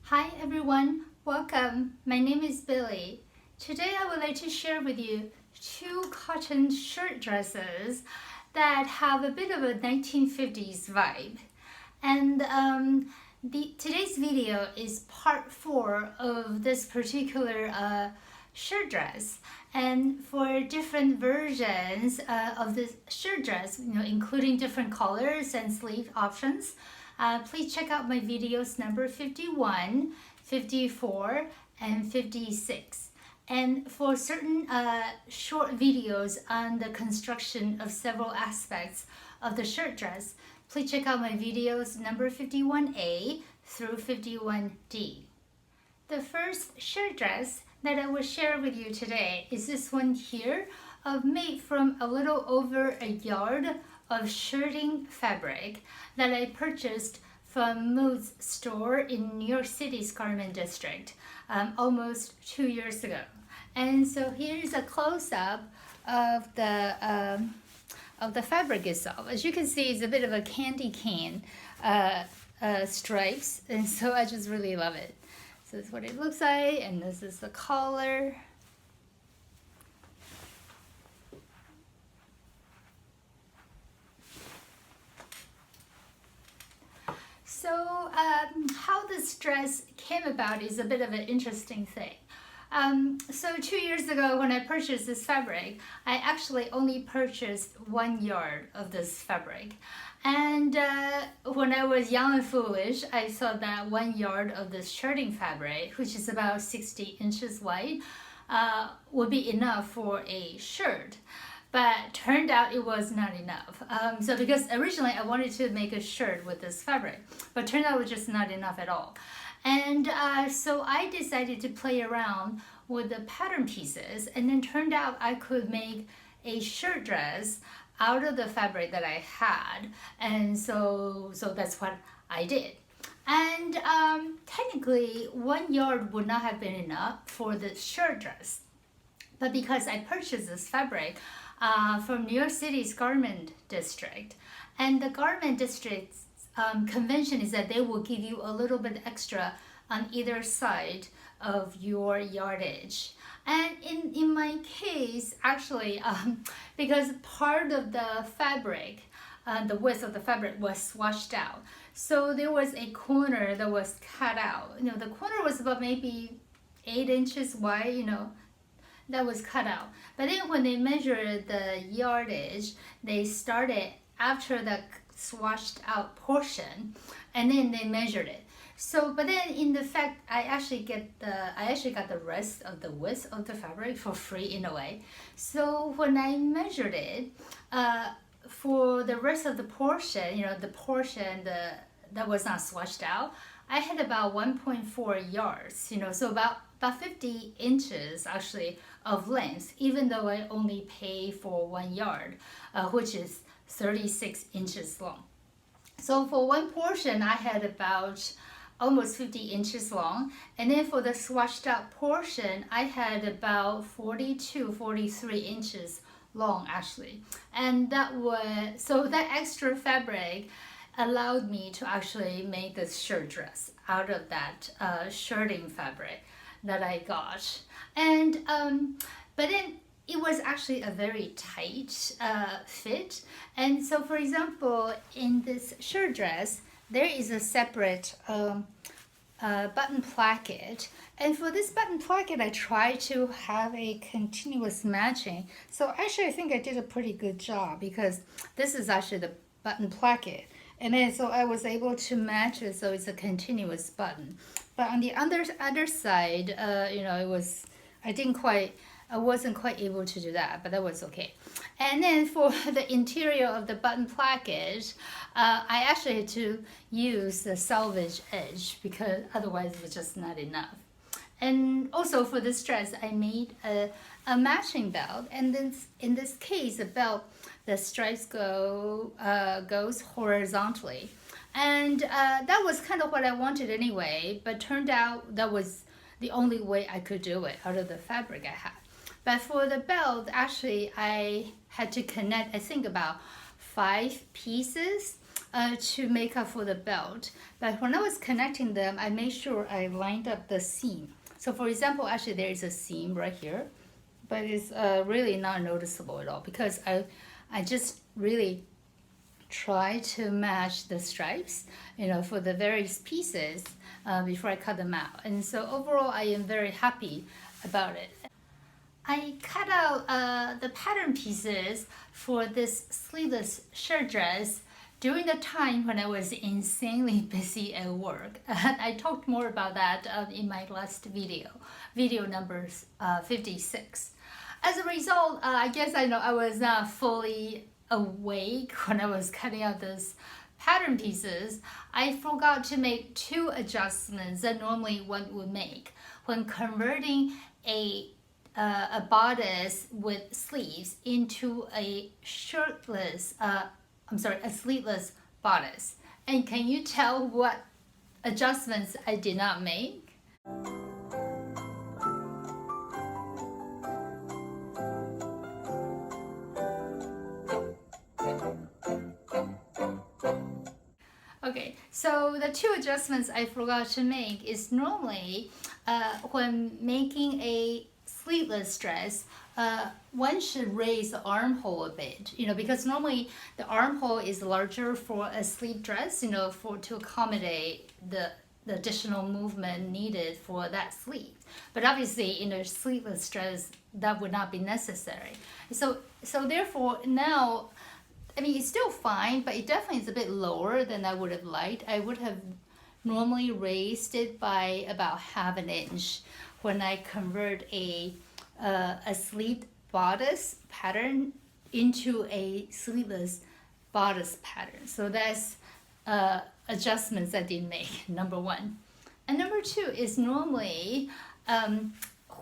Hi everyone, welcome. My name is Billy. Today I would like to share with you two cotton shirt dresses that have a bit of a 1950s vibe. And today's video is part 4 of this particular shirt dress. And for different versions of this shirt dress, including different colors and sleeve options, please check out my videos number 51, 54, and 56. And for certain short videos on the construction of several aspects of the shirt dress, please check out my videos number 51A through 51D. The first shirt dress that I will share with you today is this one here, made from a little over a yard of shirting fabric that I purchased from Moods store in New York City's garment district almost 2 years ago. And so here's a close-up of the fabric itself. As you can see, it's a bit of a candy cane stripes, and so I just really love it. So this is what it looks like, and this is the collar. So how this dress came about is a bit of an interesting thing. So 2 years ago when I purchased this fabric, I actually only purchased 1 yard of this fabric. And when I was young and foolish, I thought that 1 yard of this shirting fabric, which is about 60 inches wide, would be enough for a shirt. But turned out it was not enough. So because originally I wanted to make a shirt with this fabric, but turned out it was just not enough at all. And so I decided to play around with the pattern pieces, and then turned out I could make a shirt dress out of the fabric that I had. And so that's what I did. And technically 1 yard would not have been enough for the shirt dress. But because I purchased this fabric from New York City's garment district, and the garment district's convention is that they will give you a little bit extra on either side of your yardage. And in my case, actually, because part of the fabric, the width of the fabric was swatched out, so there was a corner that was cut out. The corner was about maybe 8 inches wide, that was cut out. But then when they measured the yardage, they started after the swatched out portion, and then they measured it. So, but then in the fact, I actually got the rest of the width of the fabric for free in a way. So when I measured it, for the rest of the portion, that was not swatched out, I had about 1.4 yards, so about 50 inches actually of length, even though I only pay for 1 yard, which is 36 inches long. So for one portion, I had about almost 50 inches long. And then for the swatched out portion, I had about 42, 43 inches long actually. And so that extra fabric allowed me to actually make this shirt dress out of that shirting fabric that I got. And but then it was actually a very tight fit. And so for example, in this shirt dress, there is a separate button placket. And for this button placket, I tried to have a continuous matching. So actually, I think I did a pretty good job, because this is actually the button placket. And then so I was able to match it so it's a continuous button. But on the other side, I wasn't quite able to do that, but that was okay. And then for the interior of the button placket, I actually had to use the salvage edge because otherwise it was just not enough. And also for this dress, I made a matching belt, and then in this case, the belt, the stripes goes horizontally. And that was kind of what I wanted anyway, but turned out that was the only way I could do it out of the fabric I had. But for the belt, actually, I had to connect, I think, about 5 pieces to make up for the belt. But when I was connecting them, I made sure I lined up the seam. So for example, actually there is a seam right here, but it's really not noticeable at all because I just really try to match the stripes, for the various pieces before I cut them out. And so overall, I am very happy about it. I cut out the pattern pieces for this sleeveless shirt dress during the time when I was insanely busy at work. I talked more about that in my last video number 56. As a result, I guess I was not fully awake when I was cutting out those pattern pieces. I forgot to make two adjustments that normally one would make when converting a bodice with sleeves into a sleeveless bodice. And can you tell what adjustments I did not make? Okay, so the two adjustments I forgot to make is normally when making a sleeveless dress, one should raise the armhole a bit, because normally the armhole is larger for a sleeve dress, to accommodate the additional movement needed for that sleeve. But obviously in a sleeveless dress, that would not be necessary. So therefore now, it's still fine, but it definitely is a bit lower than I would have liked. I would have normally raised it by about ½ inch when I convert a sleeved bodice pattern into a sleeveless bodice pattern. So that's adjustments I didn't make, number one. And number two is normally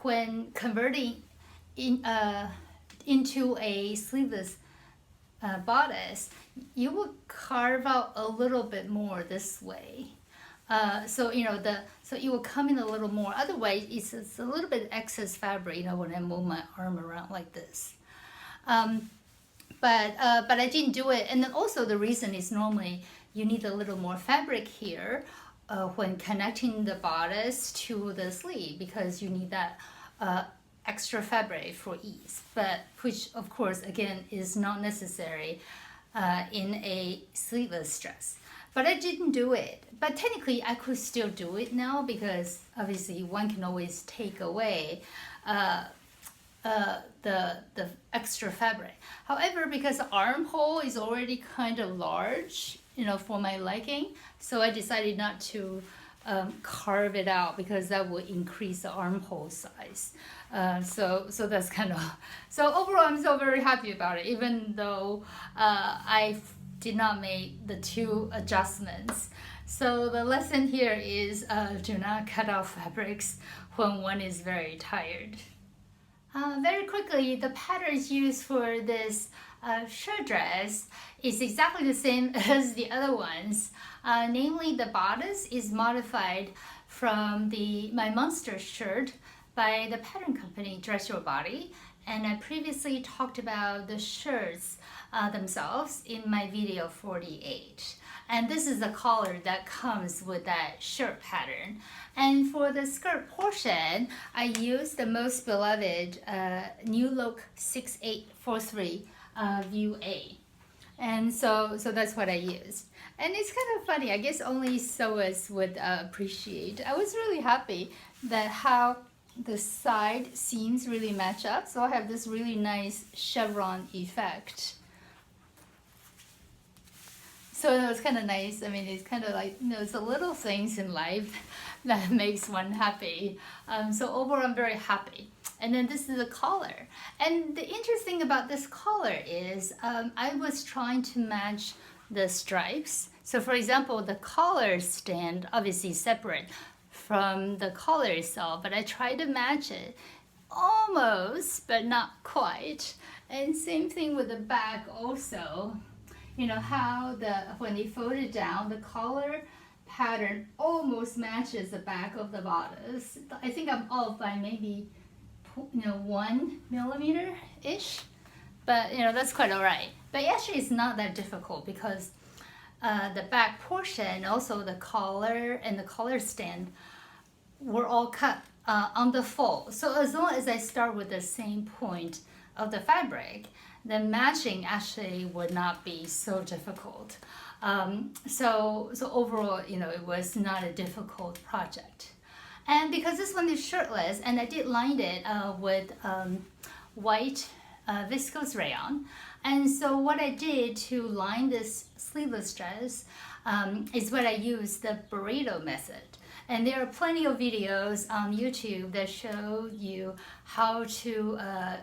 when converting into a sleeveless bodice, you will carve out a little bit more this way. So it will come in a little more. Otherwise, it's a little bit excess fabric, when I move my arm around like this. But I didn't do it. And then also the reason is normally you need a little more fabric here when connecting the bodice to the sleeve, because you need that extra fabric for ease, but which of course again is not necessary in a sleeveless dress. But I didn't do it. But technically I could still do it now, because obviously one can always take away the extra fabric. However, because the armhole is already kind of large, for my liking, so I decided not to carve it out, because that would increase the armhole size. So that's so overall I'm still very happy about it, even though I did not make the two adjustments. So the lesson here is do not cut out fabrics when one is very tired. Very quickly, the patterns used for this shirt dress is exactly the same as the other ones. Namely, the bodice is modified from my Monster shirt by the pattern company Dress Your Body, and I previously talked about the shirts themselves in my video 48. And this is the collar that comes with that shirt pattern. And for the skirt portion, I used the most beloved New Look 6843 View A. And so that's what I used. And it's kind of funny, I guess only sewers would appreciate. I was really happy that how the side seams really match up. So I have this really nice chevron effect. So it was kind of nice. It's kind of like, it's the little things in life that makes one happy. So overall, I'm very happy. And then this is the collar. And the interesting about this collar is I was trying to match the stripes. So for example, the collar stand obviously separate from the collar itself, but I tried to match it almost, but not quite. And same thing with the back also. How when they fold it down, the collar pattern almost matches the back of the bodice. I think I'm off by maybe 1 millimeter-ish, but that's quite all right. But actually it's not that difficult, because the back portion, also the collar and the collar stand were all cut on the fold. So as long as I start with the same point of the fabric, the matching actually would not be so difficult. So overall, it was not a difficult project. And because this one is shirtless, and I did line it with white viscose rayon. And so what I did to line this sleeveless dress is what I used the burrito method. And there are plenty of videos on YouTube that show you how to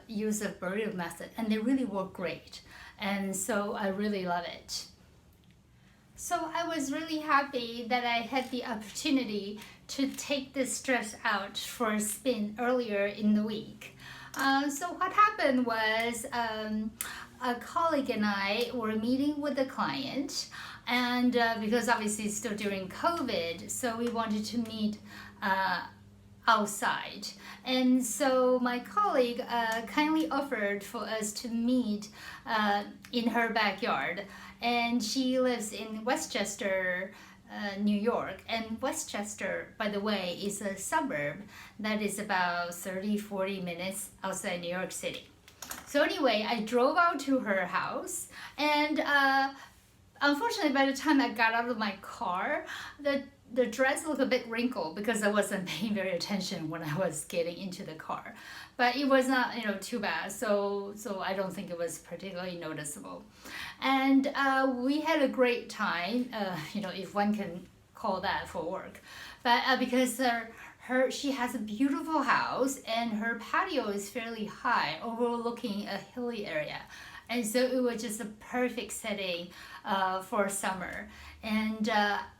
use the burrito method, and they really work great. And so I really love it. So I was really happy that I had the opportunity to take this dress out for a spin earlier in the week. So what happened was a colleague and I were meeting with a client, and because obviously it's still during COVID, so we wanted to meet outside. And so my colleague kindly offered for us to meet in her backyard. And she lives in Westchester, New York. And Westchester, by the way, is a suburb that is about 30-40 minutes outside New York City. So anyway, I drove out to her house, and unfortunately, by the time I got out of my car, the dress looked a bit wrinkled because I wasn't paying very attention when I was getting into the car. But it was not, too bad. So I don't think it was particularly noticeable. And we had a great time, if one can call that for work. But because she has a beautiful house, and her patio is fairly high, overlooking a hilly area. And so it was just a perfect setting for summer. And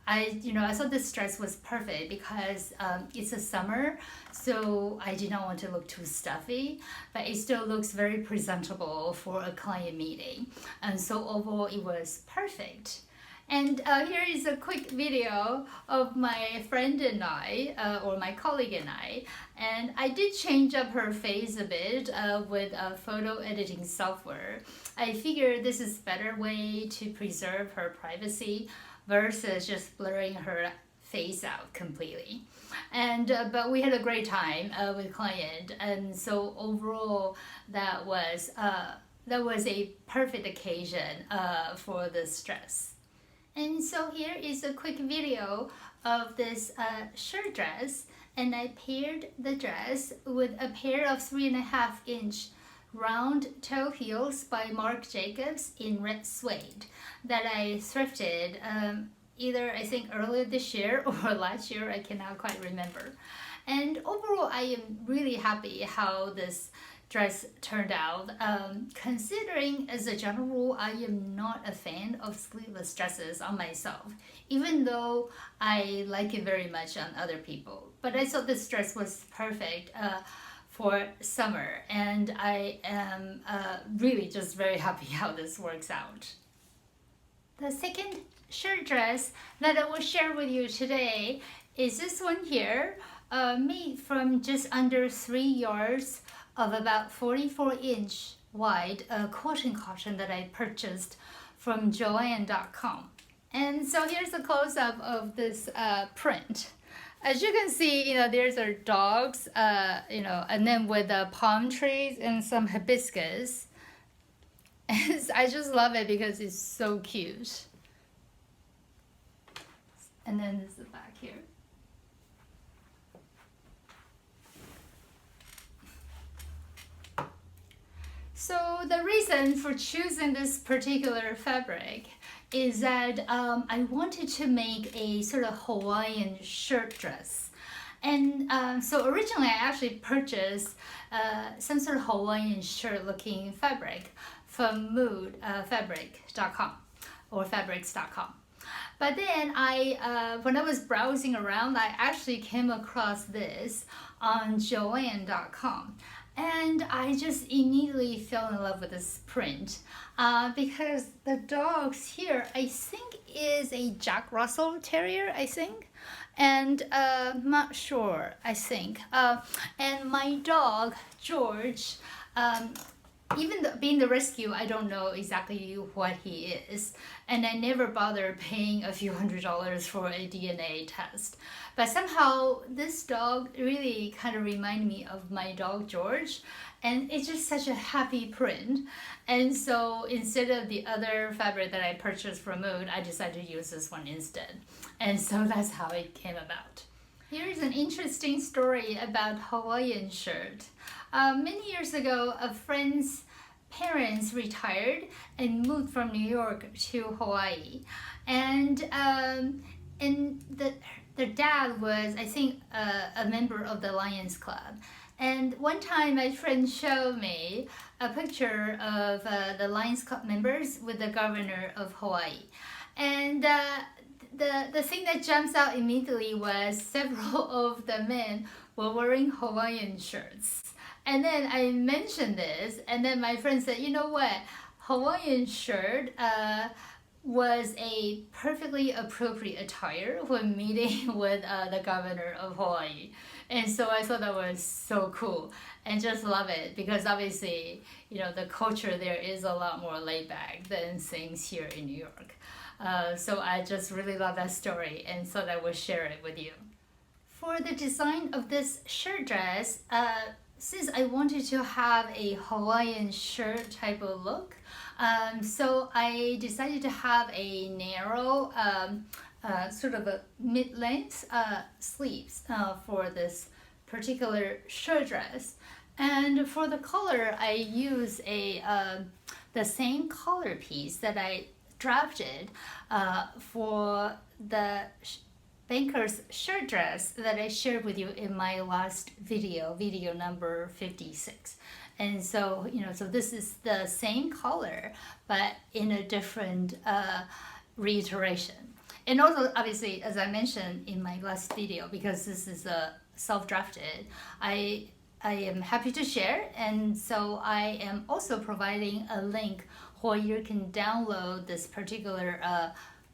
I thought this dress was perfect because it's a summer, so I did not want to look too stuffy, but it still looks very presentable for a client meeting. And so overall, it was perfect. And here is a quick video of my friend and I, or my colleague and I. And I did change up her face a bit with photo editing software. I figured this is a better way to preserve her privacy versus just blurring her face out completely. And but we had a great time with client, and so overall that was a perfect occasion for this dress. And so here is a quick video of this shirt dress, and I paired the dress with a pair of 3.5-inch round toe heels by Marc Jacobs in red suede that I thrifted either I think earlier this year or last year, I cannot quite remember. And overall, I am really happy how this dress turned out, considering as a general rule, I am not a fan of sleeveless dresses on myself, even though I like it very much on other people. But I thought this dress was perfect for summer, and I am really just very happy how this works out. The second shirt dress that I will share with you today is this one here, made from just under 3 yards of about 44-inch wide cotton that I purchased from Joann.com. And so here's a close-up of this print. As you can see, there's our dogs, and then with palm trees and some hibiscus. And I just love it because it's so cute. And then there's the back here. So the reason for choosing this particular fabric is that I wanted to make a sort of Hawaiian shirt dress. And so originally I actually purchased some sort of Hawaiian shirt looking fabric from moodfabric.com or fabrics.com. But then when I was browsing around, I actually came across this on Joann.com. And I just immediately fell in love with this print because the dogs here, I think, is a Jack Russell Terrier, I think. And not sure, I think. And my dog, George, even being the rescue, I don't know exactly what he is. And I never bother paying a few $100s for a DNA test. But somehow this dog really kind of reminded me of my dog George. And it's just such a happy print. And so instead of the other fabric that I purchased from Mood, I decided to use this one instead. And so that's how it came about. Here's an interesting story about Hawaiian shirt. Many years ago, a friend's parents retired and moved from New York to Hawaii. And their dad was, I think, a member of the Lions Club. And one time my friend showed me a picture of the Lions Club members with the governor of Hawaii. And the thing that jumps out immediately was several of the men were wearing Hawaiian shirts. And then I mentioned this, and then my friend said, you know what, Hawaiian shirt was a perfectly appropriate attire when meeting with the governor of Hawaii. And so I thought that was so cool and just love it because obviously, you know, the culture there is a lot more laid back than things here in New York. So I just really love that story and thought I would share it with you. For the design of this shirt dress, since I wanted to have a Hawaiian shirt type of look, so I decided to have a narrow, sort of a mid-length sleeves for this particular shirt dress. And for the color, I use the same color piece that I drafted for the banker's shirt dress that I shared with you in my last video number 56. And so, you know, so this is the same color, but in a different reiteration. And also, obviously, as I mentioned in my last video, because this is self-drafted, I am happy to share. And so I am also providing a link where you can download this particular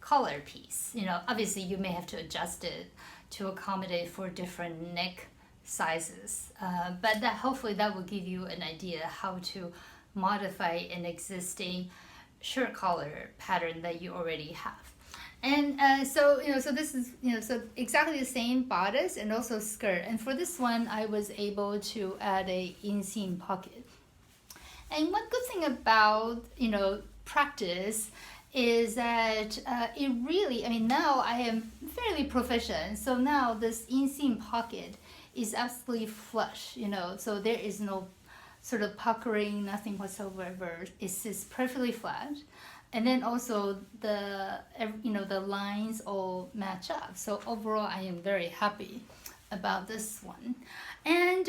collar piece. You know, obviously you may have to adjust it to accommodate for different neck sizes, but that hopefully that will give you an idea how to modify an existing shirt collar pattern that you already have. And so, you know, so this is, you know, so exactly the same bodice and also skirt. And for this one, I was able to add a inseam pocket. And one good thing about, you know, practice is that it really, I mean, now I am fairly proficient. So now this inseam pocket is absolutely flush, you know, so there is no sort of puckering, nothing whatsoever. It sits perfectly flat. And then also the, you know, the lines all match up. So overall, I am very happy about this one. And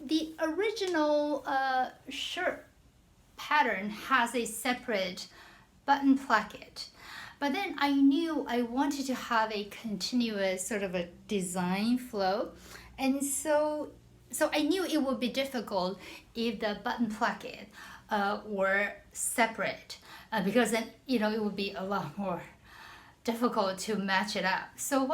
the original shirt pattern has a separate button placket. But then I knew I wanted to have a continuous sort of a design flow. And so I knew it would be difficult if the button placket were separate. Because then, you know, it would be a lot more difficult to match it up. So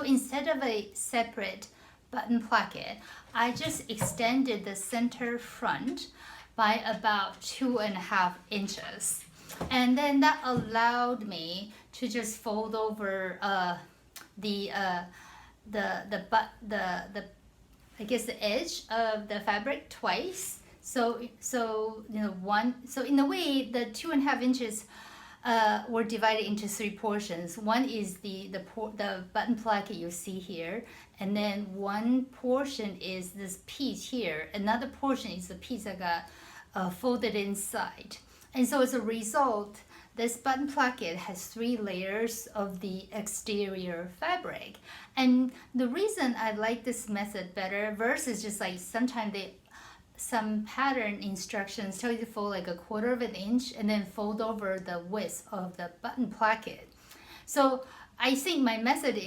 instead of a separate button placket, I just extended the center front by about 2.5 inches. And then that allowed me to just fold over the I guess the edge of the fabric twice. So you know, so in a way the 2.5 inches were divided into 3 portions. One is the button placket you see here, and then one portion is this piece here. Another portion is the piece that got folded inside. And so as a result, this button placket has 3 layers of the exterior fabric. And the reason I like this method better versus just like sometimes some pattern instructions tell you to fold like 1/4 inch and then fold over the width of the button placket. So I think my method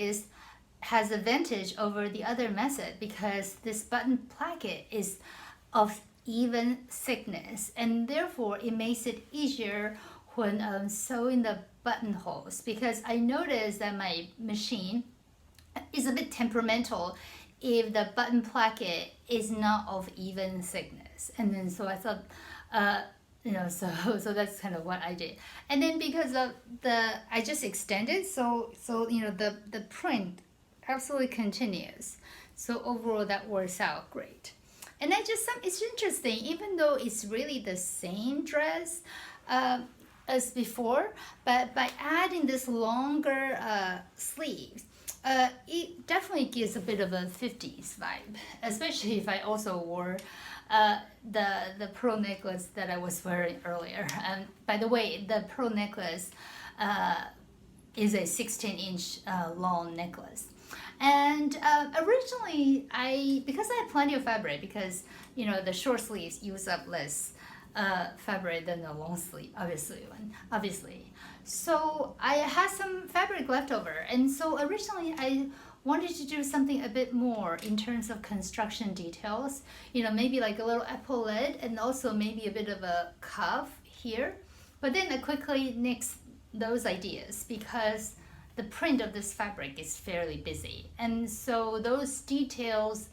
has advantage over the other method because this button placket is of even thickness, and therefore it makes it easier when sewing the buttonholes, because I noticed that my machine is a bit temperamental if the button placket is not of even thickness. And then so I thought So that's kind of what I did. And then because of I just extended, so the print absolutely continues. So overall that works out great. And I just it's interesting, even though it's really the same dress as before, but by adding this longer sleeves, it definitely gives a bit of a 50s vibe, especially if I also wore the pearl necklace that I was wearing earlier. And by the way, the pearl necklace is a 16-inch long necklace. And originally, because I had plenty of fabric, because the short sleeves use up less fabric than the long sleeve, obviously. So I had some fabric left over, and so originally I wanted to do something a bit more in terms of construction details. Maybe like a little epaulette, and also maybe a bit of a cuff here. But then I quickly nixed those ideas because the print of this fabric is fairly busy, and so those details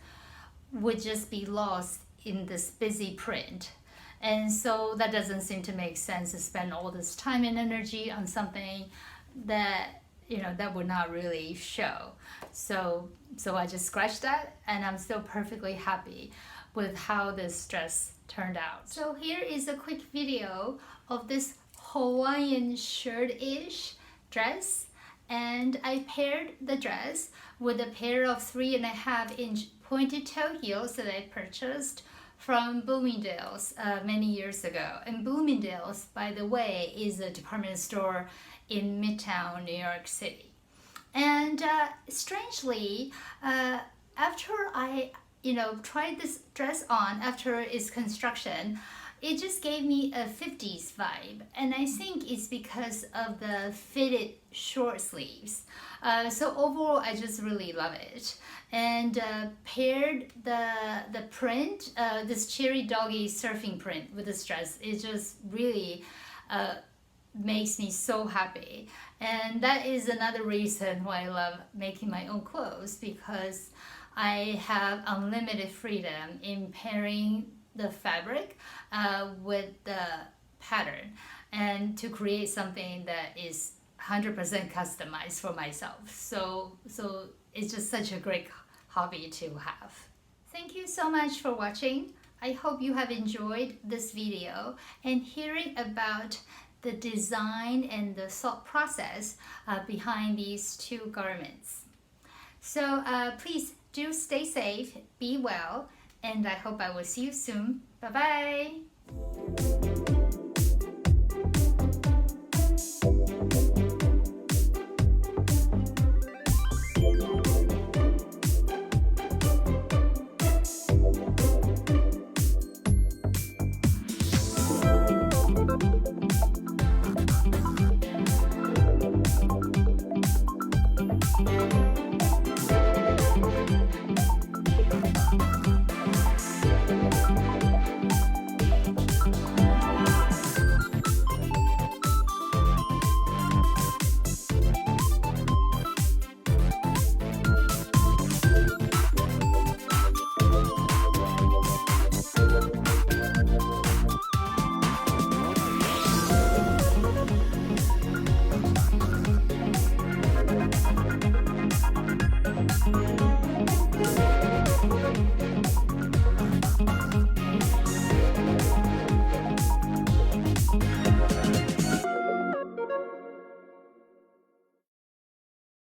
would just be lost in this busy print. And so that doesn't seem to make sense to spend all this time and energy on something that that would not really show. So I just scratched that, and I'm still perfectly happy with how this dress turned out. So here is a quick video of this Hawaiian shirt-ish dress, and I paired the dress with a pair of 3.5-inch pointed toe heels that I purchased from Bloomingdale's many years ago. And Bloomingdale's, by the way, is a department store in Midtown, New York City. And strangely, after I tried this dress on after its construction, it just gave me a 50s vibe, and I think it's because of the fitted short sleeves. So overall, I just really love it. And paired the print, this cherry doggy surfing print with this dress, it just really makes me so happy. And that is another reason why I love making my own clothes, because I have unlimited freedom in pairing the fabric with the pattern, and to create something that is 100% customized for myself. So it's just such a great hobby to have. Thank you so much for watching. I hope you have enjoyed this video and hearing about the design and the thought process behind these two garments. So please do stay safe, be well, and I hope I will see you soon. Bye-bye.